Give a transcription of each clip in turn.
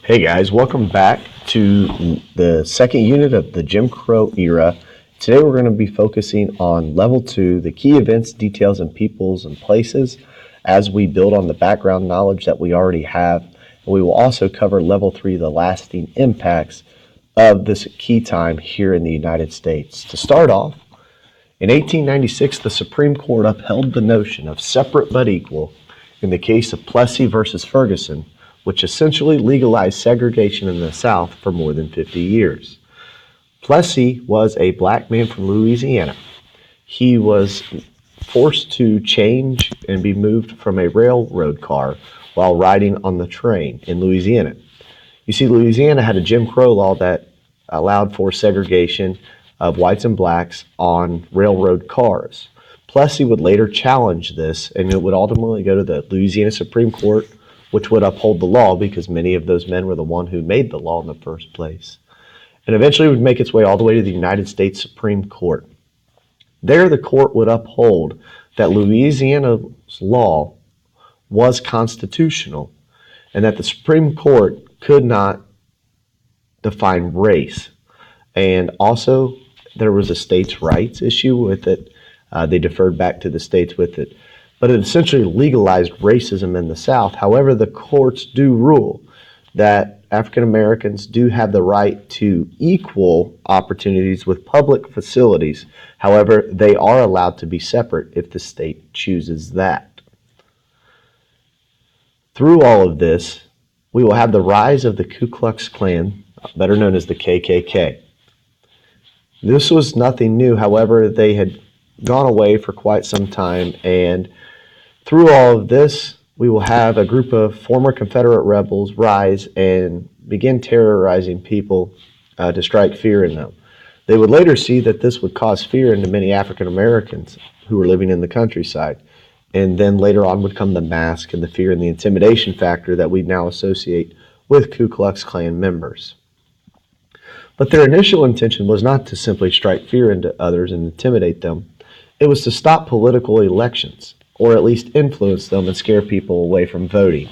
Hey guys, welcome back to the second unit of the Jim Crow era. Today we're going to be focusing on level 2, the key events, details, and peoples and places as we build on the background knowledge that we already have. And we will also cover level 3, the lasting impacts of this key time here in the United States. To start off, in 1896, the Supreme Court upheld the notion of separate but equal in the case of Plessy versus Ferguson, which essentially legalized segregation in the South for more than 50 years. Plessy was a black man from Louisiana. He was forced to change and be moved from a railroad car while riding on the train in Louisiana. You see, Louisiana had a Jim Crow law that allowed for segregation of whites and blacks on railroad cars. Plessy would later challenge this, and it would ultimately go to the Louisiana Supreme Court, which would uphold the law because many of those men were the one who made the law in the first place. And eventually would make its way all the way to the United States Supreme Court. There, the court would uphold that Louisiana's law was constitutional and that the Supreme Court could not define race. And also, there was a states' rights issue with it. They deferred back to the states with it. But it essentially legalized racism in the South. However, the courts do rule that African Americans do have the right to equal opportunities with public facilities. However, they are allowed to be separate if the state chooses that. Through all of this, we will have the rise of the Ku Klux Klan, better known as the KKK. This was nothing new. However, they had gone away for quite some time, and through all of this, we will have a group of former Confederate rebels rise and begin terrorizing people to strike fear in them. They would later see that this would cause fear into many African Americans who were living in the countryside. And then later on would come the mask and the fear and the intimidation factor that we now associate with Ku Klux Klan members. But their initial intention was not to simply strike fear into others and intimidate them. It was to stop political elections, or at least influence them and scare people away from voting.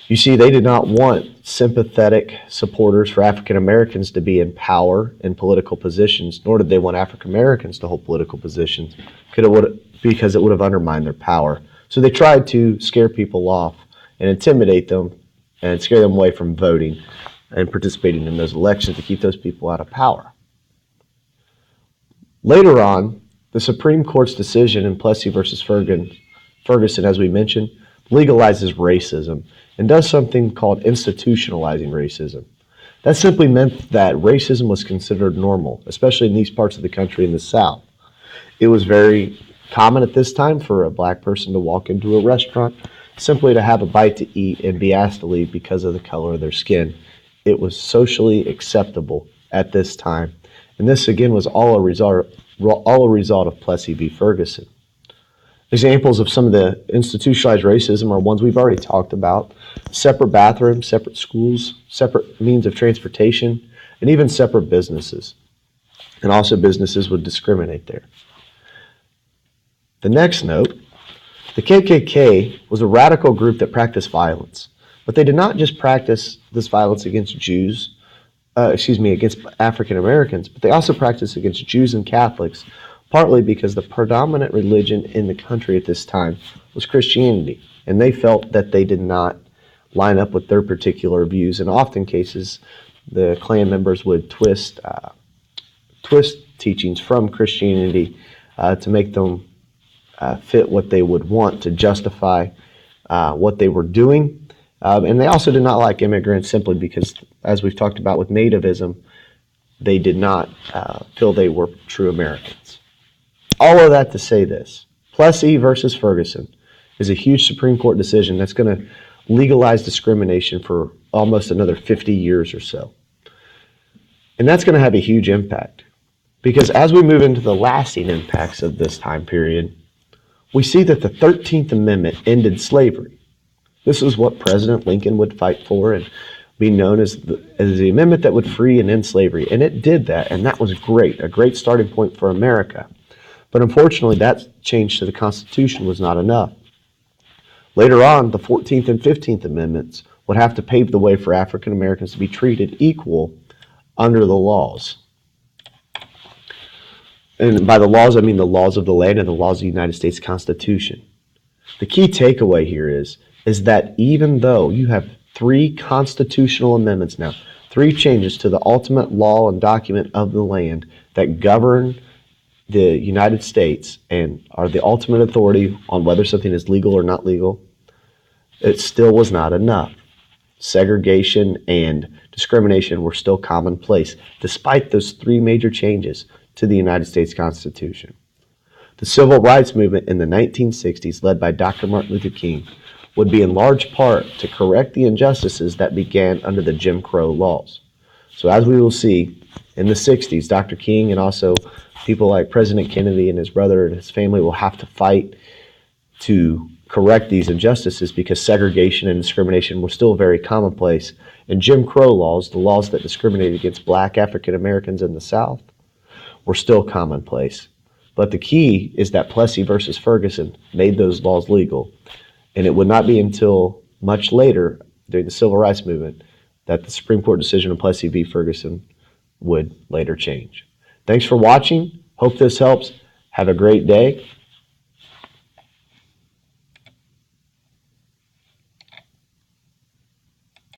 You see, they did not want sympathetic supporters for African Americans to be in power in political positions, nor did they want African Americans to hold political positions because it would have undermined their power. So they tried to scare people off and intimidate them and scare them away from voting and participating in those elections to keep those people out of power. Later on, the Supreme Court's decision in Plessy versus Ferguson, as we mentioned, legalizes racism and does something called institutionalizing racism. That simply meant that racism was considered normal, especially in these parts of the country in the South. It was very common at this time for a black person to walk into a restaurant simply to have a bite to eat and be asked to leave because of the color of their skin. It was socially acceptable at this time. And this, again, was all a result of Plessy v. Ferguson. Examples of some of the institutionalized racism are ones we've already talked about: separate bathrooms, separate schools, separate means of transportation, and even separate businesses. And also businesses would discriminate there. The next note, the KKK was a radical group that practiced violence. But they did not just practice this violence against against African Americans, but they also practiced against Jews and Catholics, partly because the predominant religion in the country at this time was Christianity, and they felt that they did not line up with their particular views. In often cases, the Klan members would twist teachings from Christianity to make them fit what they would want to justify what they were doing. And they also did not like immigrants simply because, as we've talked about with nativism, they did not feel they were true Americans. All of that to say this: Plessy versus Ferguson is a huge Supreme Court decision that's going to legalize discrimination for almost another 50 years or so. And that's going to have a huge impact because as we move into the lasting impacts of this time period, we see that the 13th Amendment ended slavery. This is what President Lincoln would fight for and be known as the amendment that would free and end slavery. And it did that, and that was a great starting point for America. But unfortunately, that change to the Constitution was not enough. Later on, the 14th and 15th Amendments would have to pave the way for African Americans to be treated equal under the laws. And by the laws, I mean the laws of the land and the laws of the United States Constitution. The key takeaway here is that even though you have three constitutional amendments now, three changes to the ultimate law and document of the land that govern the United States and are the ultimate authority on whether something is legal or not legal, it still was not enough. Segregation and discrimination were still commonplace, despite those three major changes to the United States Constitution. The Civil Rights Movement in the 1960s, led by Dr. Martin Luther King, would be in large part to correct the injustices that began under the Jim Crow laws. So as we will see, in the 60s, Dr. King and also people like President Kennedy and his brother and his family will have to fight to correct these injustices because segregation and discrimination were still very commonplace. And Jim Crow laws, the laws that discriminated against black African Americans in the South, were still commonplace. But the key is that Plessy versus Ferguson made those laws legal. And it would not be until much later, during the Civil Rights Movement, that the Supreme Court decision of Plessy v. Ferguson would later change. Thanks for watching. Hope this helps. Have a great day.